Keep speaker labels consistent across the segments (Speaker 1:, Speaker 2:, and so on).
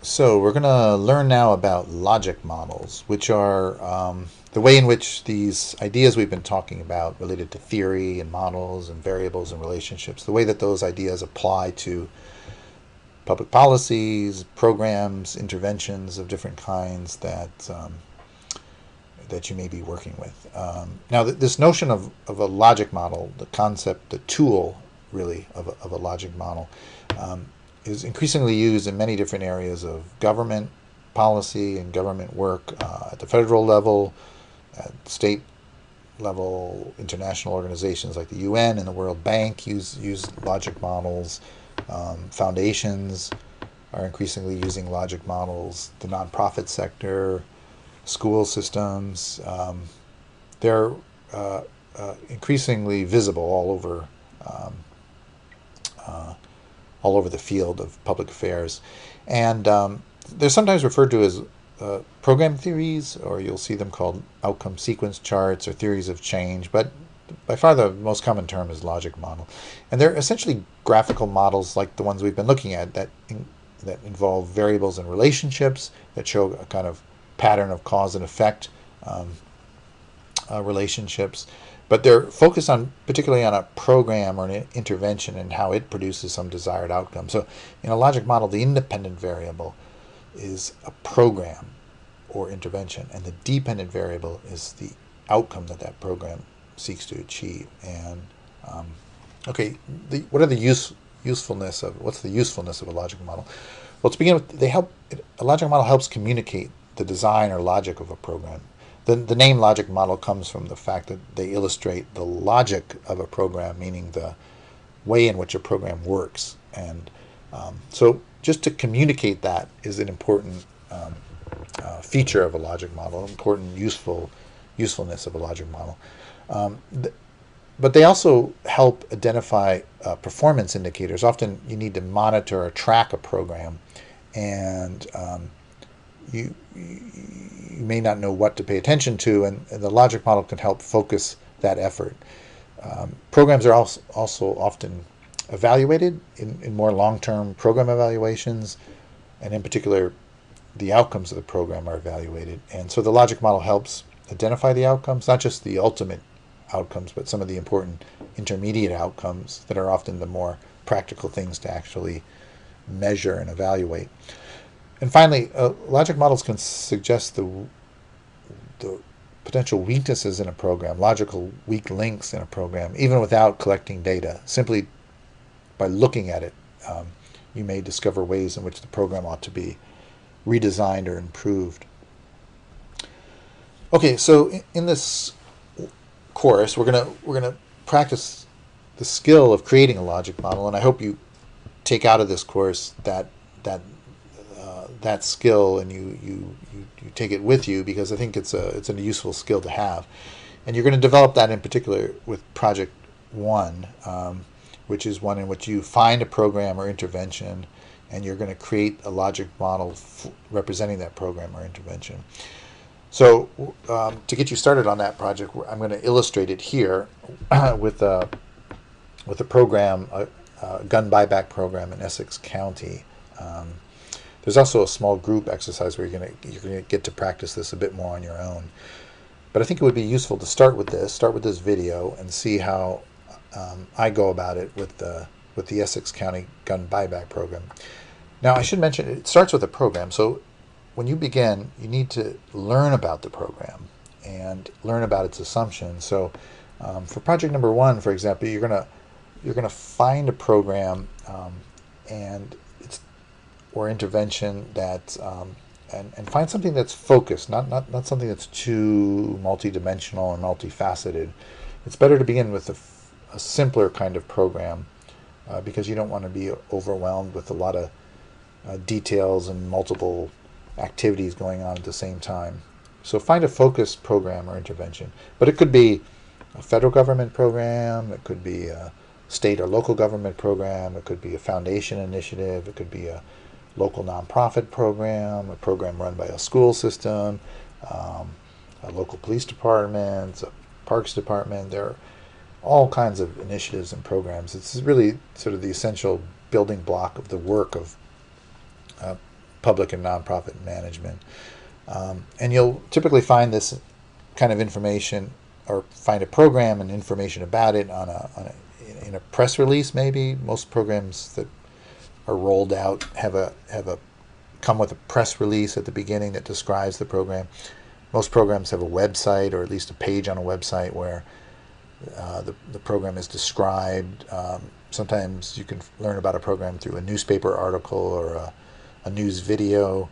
Speaker 1: So we're going to learn now about logic models, which are the way in which these ideas we've been talking about related to theory and models and variables and relationships, the way that those ideas apply to public policies, programs, interventions of different kinds that you may be working with. Now, this notion of a logic model, the concept, the tool, really, of a logic model, um, is increasingly used in many different areas of government policy and government work at the federal level, at state level, international organizations like the UN and the World Bank use logic models. Foundations are increasingly using logic models. The nonprofit sector, school systems, they're increasingly visible um, uh, all over the field of public affairs, and they're sometimes referred to as program theories, or you'll see them called outcome sequence charts or theories of change. But by far the most common term is logic model, and they're essentially graphical models like the ones we've been looking at that involve variables and relationships that show a kind of pattern of cause and effect um, relationships, but they're focused on particularly on a program or an intervention and how it produces some desired outcome. So in a logic model, the independent variable is a program or intervention, and the dependent variable is the outcome that that program seeks to achieve. And um, okay, what are the usefulness of what's the usefulness of a logic model? Well, to begin with, a logic model helps communicate the design or logic of a program. The name logic model comes from the fact that they illustrate the logic of a program, meaning the way in which a program works. And so just to communicate that is an important feature of a logic model, important usefulness of a logic model. Um, th- but they also help identify performance indicators. Often you need to monitor or track a program, and you may not know what to pay attention to, and the logic model can help focus that effort. Programs are also often evaluated in more long-term program evaluations, and in particular, the outcomes of the program are evaluated. And so the logic model helps identify the outcomes, not just the ultimate outcomes, but some of the important intermediate outcomes that are often the more practical things to actually measure and evaluate. And finally, logic models can suggest the potential weaknesses in a program, logical weak links in a program, even without collecting data. Simply by looking at it, you may discover ways in which the program ought to be redesigned or improved. Okay, so in this course, we're gonna practice the skill of creating a logic model, and I hope you take out of this course that skill, and you take it with you, because I think it's a useful skill to have. And you're going to develop that in particular with project one, which is one in which you find a program or intervention, and you're going to create a logic model representing that program or intervention. So to get you started on that project, I'm going to illustrate it here with a program, a gun buyback program in Essex County. There's also a small group exercise where you're gonna get to practice this a bit more on your own. But I think it would be useful to start with this video, and see how I go about it with the Essex County gun buyback program. Now, I should mention it starts with a program. So when you begin, you need to learn about the program and learn about its assumptions. So for project number one, for example, you're gonna find a program, and it's or intervention that and find something that's focused, not something that's too multidimensional or multifaceted. It's better to begin with a simpler kind of program, because you don't want to be overwhelmed with a lot of details and multiple activities going on at the same time. So find a focused program or intervention. But it could be a federal government program, it could be a state or local government program, it could be a foundation initiative, it could be a local nonprofit program, a program run by a school system, um, a local police department, a parks department. There are all kinds of initiatives and programs. It's really sort of the essential building block of the work of public and nonprofit management. And you'll typically find this kind of information, or find a program and information about it in a press release. Maybe most programs that are rolled out have a come with a press release at the beginning that describes the program. Most programs have a website, or at least a page on a website where the program is described. Sometimes you can learn about a program through a newspaper article or a news video,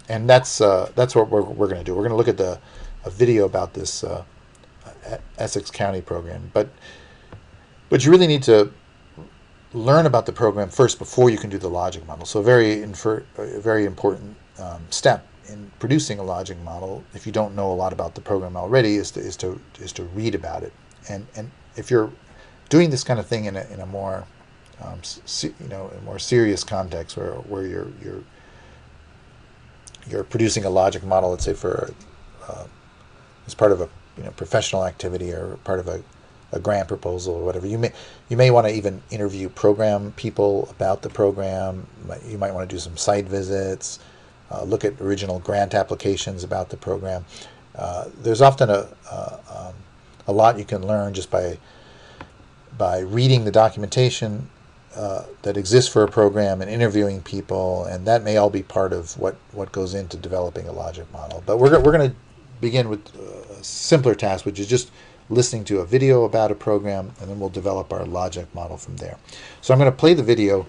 Speaker 1: and that's what we're going to do. We're going to look at a video about this Essex County program, but you really need to learn about the program first before you can do the logic model. So a very important step in producing a logic model, if you don't know a lot about the program already, is to read about it. And if you're doing this kind of thing in a more a more serious context, where you're producing a logic model, let's say for as part of a professional activity, or part of a grant proposal or whatever, you may want to even interview program people about the program. You might want to do some site visits, look at original grant applications about the program. There's often a lot you can learn just by reading the documentation that exists for a program and interviewing people, and that may all be part of what goes into developing a logic model. But we're going to begin with a simpler task, which is just listening to a video about a program, and then we'll develop our logic model from there. So I'm going to play the video.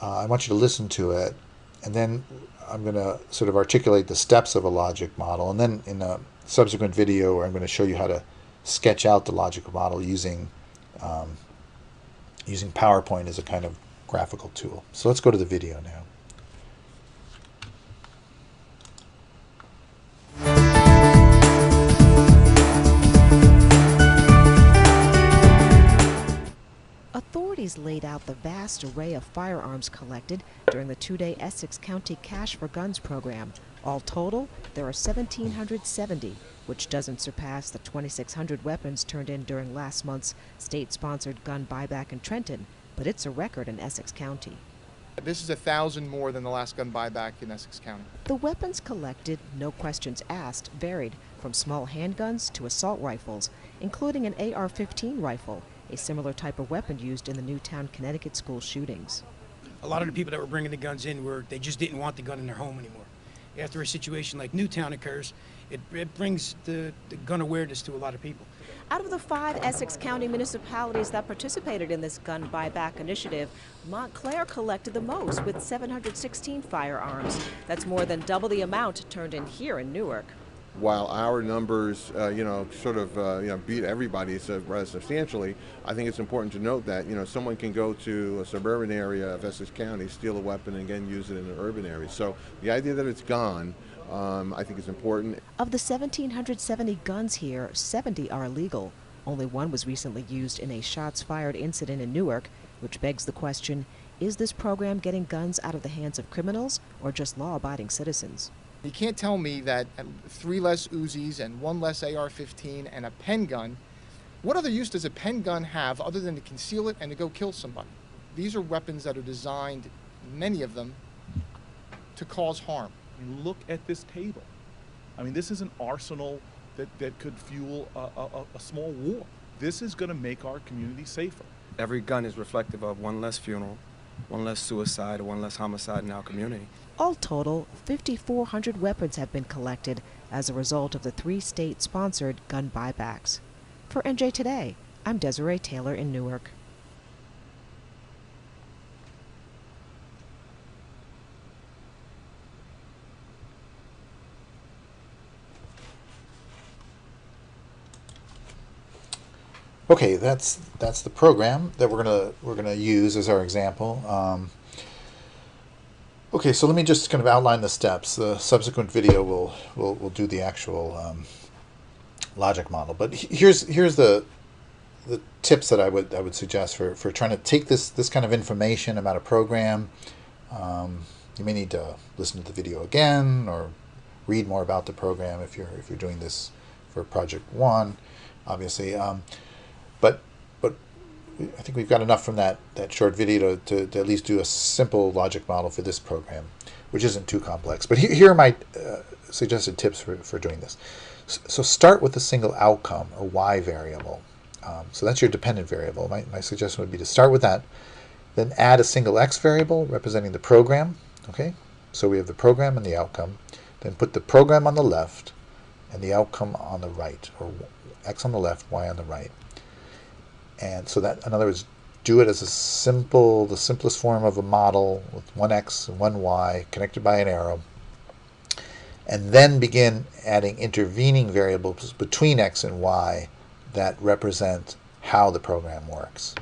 Speaker 1: I want you to listen to it, and then I'm going to sort of articulate the steps of a logic model, and then in a subsequent video I'm going to show you how to sketch out the logic model using PowerPoint as a kind of graphical tool. So let's go to the video now.
Speaker 2: Authorities laid out the vast array of firearms collected during the two-day Essex County Cash for Guns program. All total, there are 1,770, which doesn't surpass the 2,600 weapons turned in during last month's state-sponsored gun buyback in Trenton, but it's a record in Essex County.
Speaker 3: This is 1,000 more than the last gun buyback in Essex County.
Speaker 2: The weapons collected, no questions asked, varied from small handguns to assault rifles, including an AR-15 rifle, a similar type of weapon used in the Newtown, Connecticut school shootings.
Speaker 4: A lot of the people that were bringing the guns in they just didn't want the gun in their home anymore. After a situation like Newtown occurs, it brings the gun awareness to a lot of people.
Speaker 2: Out of the 5 Essex County municipalities that participated in this gun buyback initiative, Montclair collected the most with 716 firearms. That's more than double the amount turned in here in Newark.
Speaker 5: While our numbers, beat everybody's rather substantially, I think it's important to note that, someone can go to a suburban area of Essex County, steal a weapon, and again use it in an urban area. So the idea that it's gone, I think is important.
Speaker 2: Of the 1,770 guns here, 70 are illegal. Only one was recently used in a shots-fired incident in Newark, which begs the question, is this program getting guns out of the hands of criminals or just law-abiding citizens?
Speaker 3: You can't tell me that 3 less Uzis and 1 less AR-15 and a pen gun, what other use does a pen gun have other than to conceal it and to go kill somebody? These are weapons that are designed, many of them, to cause harm.
Speaker 6: Look at this table. I mean, this is an arsenal that could fuel a small war. This is going to make our community safer.
Speaker 7: Every gun is reflective of 1 less funeral, 1 less suicide, or 1 less homicide in our community.
Speaker 2: All total, 5,400 weapons have been collected as a result of the 3 state-sponsored gun buybacks. For NJ Today, I'm Desiree Taylor in Newark.
Speaker 1: Okay, that's the program that we're gonna use as our example. Okay, so let me just kind of outline the steps. The subsequent video will do the actual logic model. But here's the tips that I would suggest for trying to take this kind of information about a program. You may need to listen to the video again or read more about the program if you're doing this for Project 1, obviously. But I think we've got enough from that short video to at least do a simple logic model for this program. which isn't too complex. But here are my suggested tips for doing this. So start with a single outcome, or y variable. So that's your dependent variable. My suggestion would be to start with that, then add a single x variable representing the program. Okay, so we have the program and the outcome. Then put the program on the left and the outcome on the right, or x on the left, y on the right. And so that, in other words, do it as the simplest form of a model with one x and one y connected by an arrow. And then begin adding intervening variables between x and y that represent how the program works.